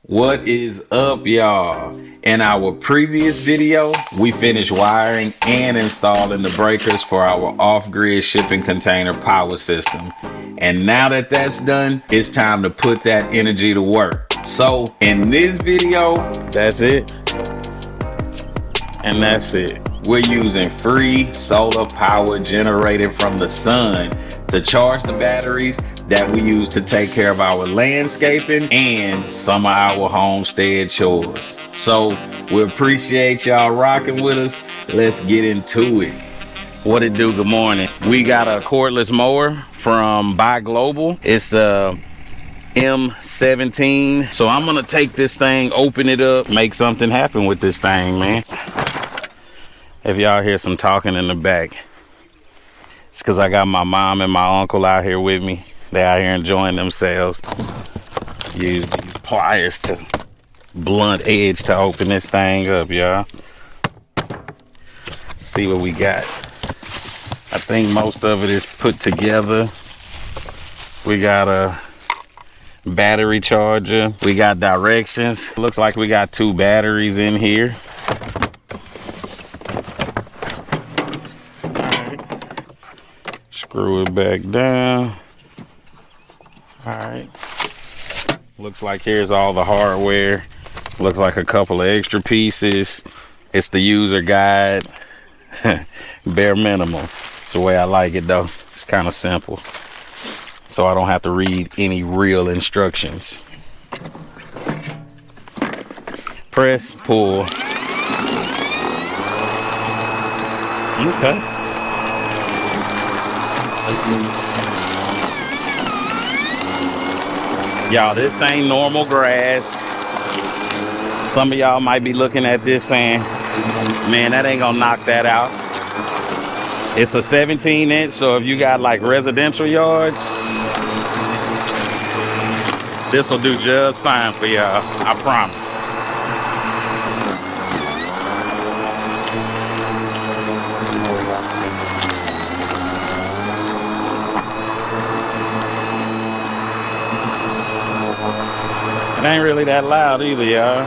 What is up, y'all? In our previous video, we finished wiring and installing the breakers for our off-grid shipping container power system. And now that that's done, it's time to put that energy to work. So in this video, that's it. And that's it. We're using free solar power generated from the sun to charge the batteries that we use to take care of our landscaping and some of our homestead chores. So we appreciate y'all rocking with us. Let's get into it. What it do? Good morning. We got a cordless mower from Global. It's a M17. So I'm gonna take this thing, open it up, make something happen with this thing, man. If y'all hear some talking in the back, it's because I got my mom and my uncle out here with me. They out here enjoying themselves. Use these pliers to blunt edge to open this thing up, y'all. See what we got. I think most of it is put together. We got a battery charger. We got directions. Looks like we got 2 batteries in here. Screw it back down. All right. Looks like here's all the hardware. Looks like a couple of extra pieces. It's the user guide. Bare minimum. It's the way I like it though. It's kind of simple. So I don't have to read any real instructions. Press, pull. Okay. Y'all, this ain't normal grass. Some of y'all might be looking at this saying, man, that ain't gonna knock that out. It's a 17-inch, so if you got like residential yards, this will do just fine for y'all, I promise. It ain't really that loud either, y'all.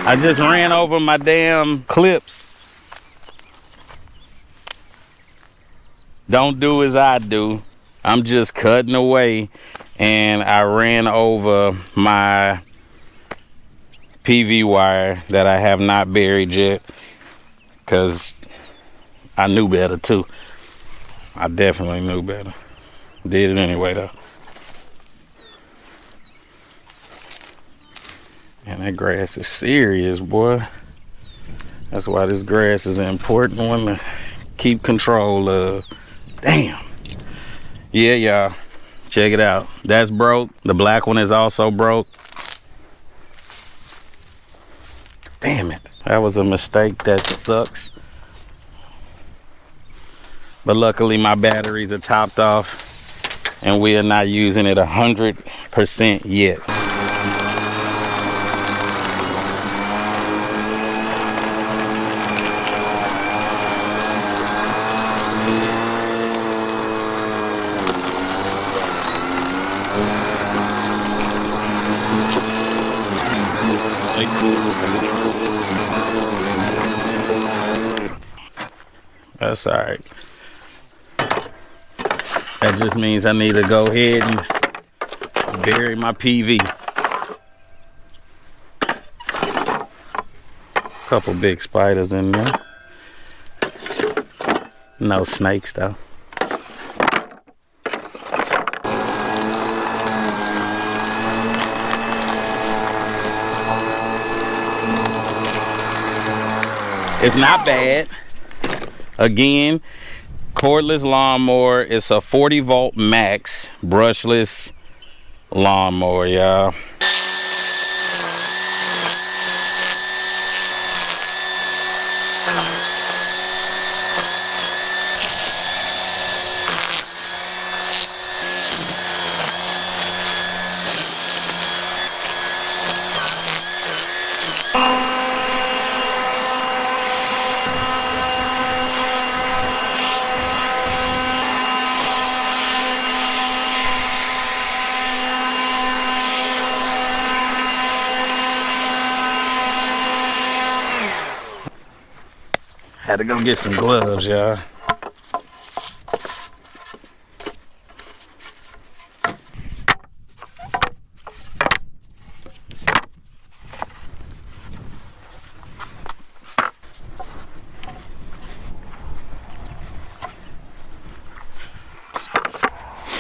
I just ran over my damn clips. Don't do as I do. I'm just cutting away. And I ran over my PV wire that I have not buried yet, because I knew better too. I definitely knew better. Did it anyway though. And that grass is serious, boy. That's why this grass is an important one to keep control of. Damn. Yeah, y'all. Check it out. That's broke. The black one is also broke. Damn it. That was a mistake. That sucks. But luckily my batteries are topped off and we are not using it 100% yet. That's all right. That just means I need to go ahead and bury my PV. Couple big spiders in there. No snakes though. It's not bad. Again, cordless lawnmower. It's a 40-volt max brushless lawnmower, y'all. Had to go get some gloves, y'all.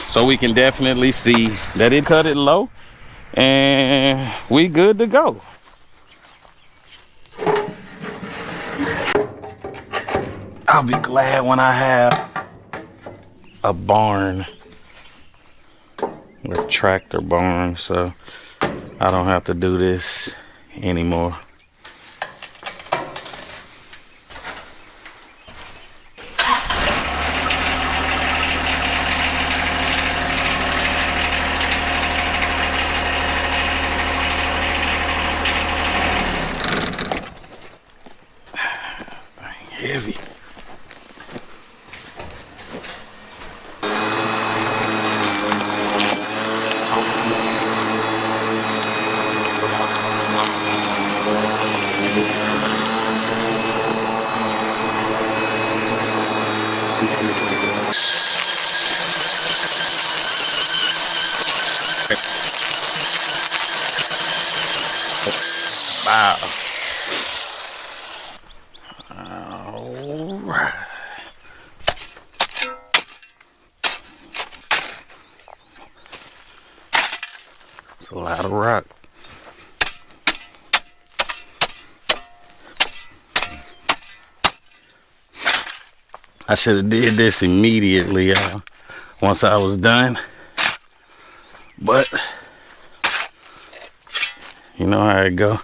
So we can definitely see that it cut it low and we good to go. I'll be glad when I have a barn, a tractor barn, so I don't have to do this anymore. Heavy. Wow. All right. It's a lot of rock. I should have did this immediately once I was done, but you know how it go.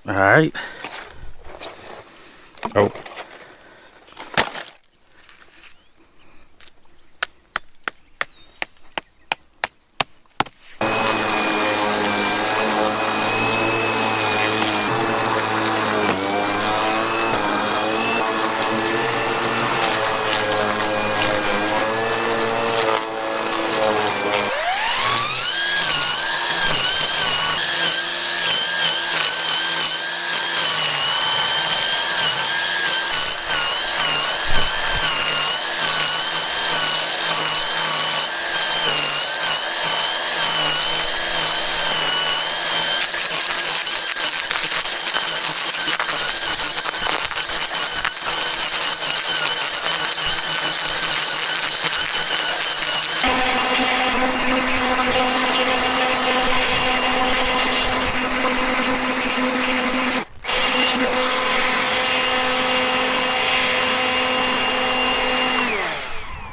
All right. Oh.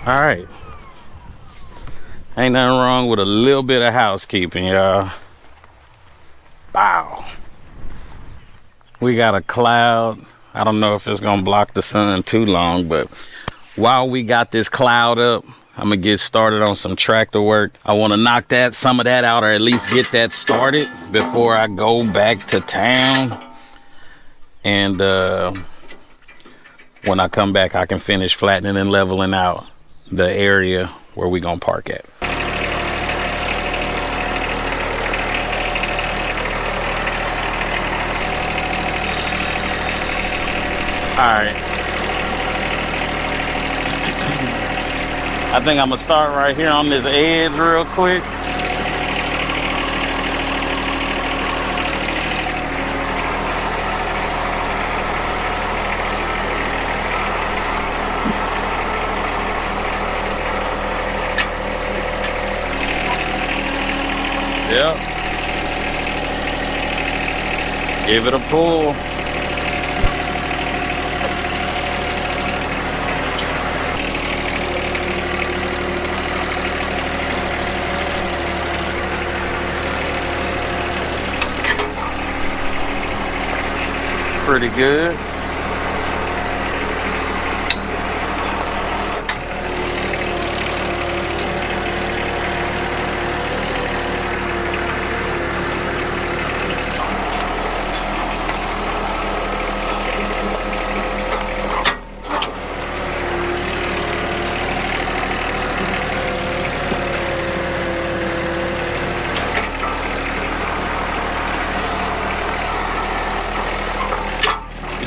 All right. Ain't nothing wrong with a little bit of housekeeping, y'all. Wow. We got a cloud. I don't know if it's gonna block the sun too long, but while we got this cloud up, I'm gonna get started on some tractor work. I want to knock some of that out, or at least get that started before I go back to town. And when I come back, I can finish flattening and leveling out the area where we gonna park at. All right. I think I'm gonna start right here on this edge real quick. Yep. Give it a pull. Pretty good.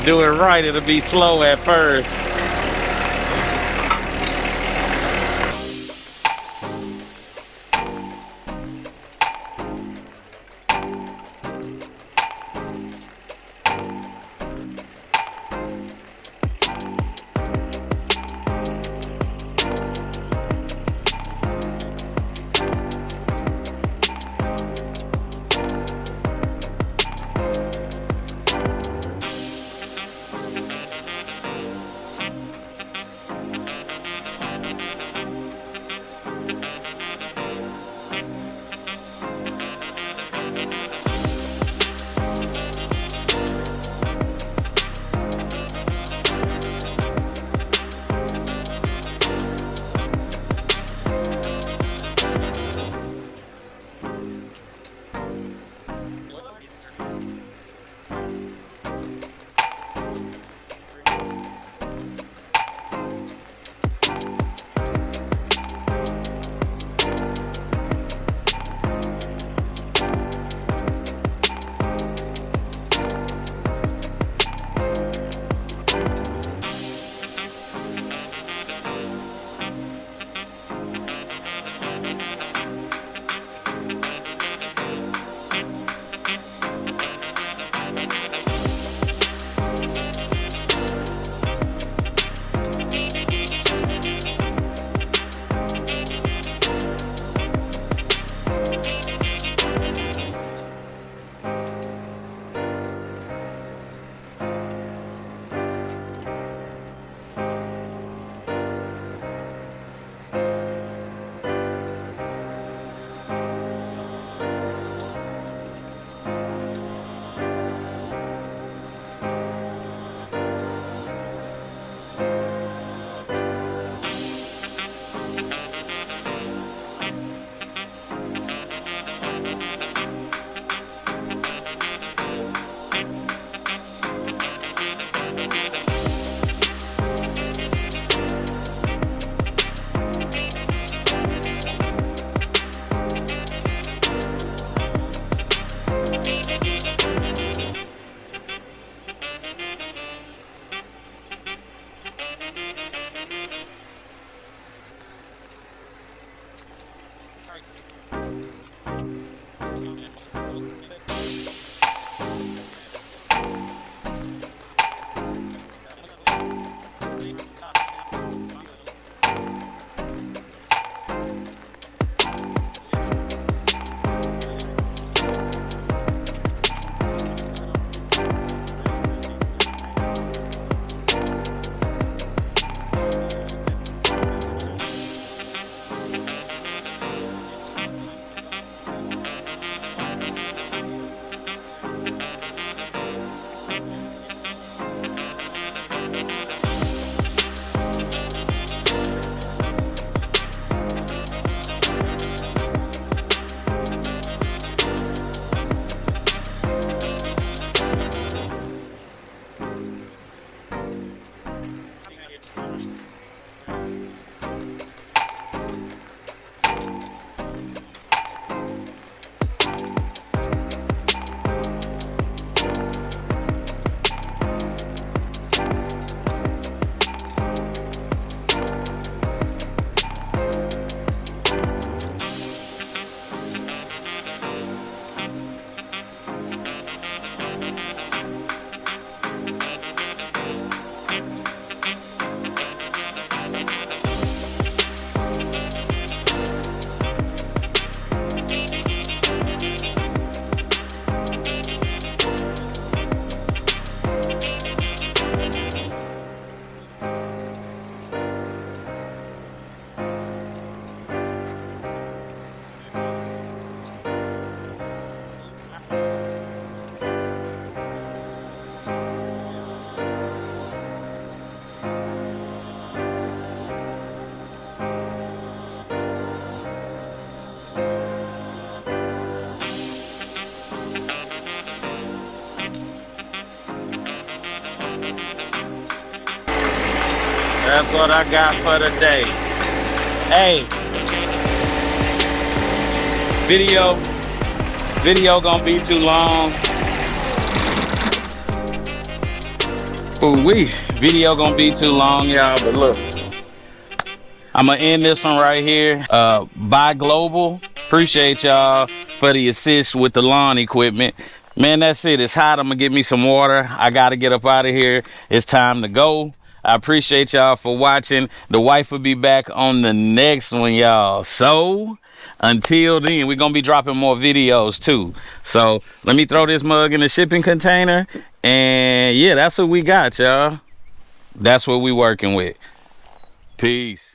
do it right, it'll be slow at first. That's what I got for today. Hey, video gonna be too long. Ooh-wee. Video gonna be too long, y'all, but look. I'm gonna end this one right here. Bye Global. Appreciate y'all for the assist with the lawn equipment. Man, that's it. It's hot. I'm gonna get me some water. I gotta get up out of here. It's time to go. I appreciate y'all for watching. The wife will be back on the next one, y'all. So until then, we're gonna be dropping more videos too. So let me throw this mug in the shipping container. And yeah, that's what we got, y'all. That's what we working with. Peace.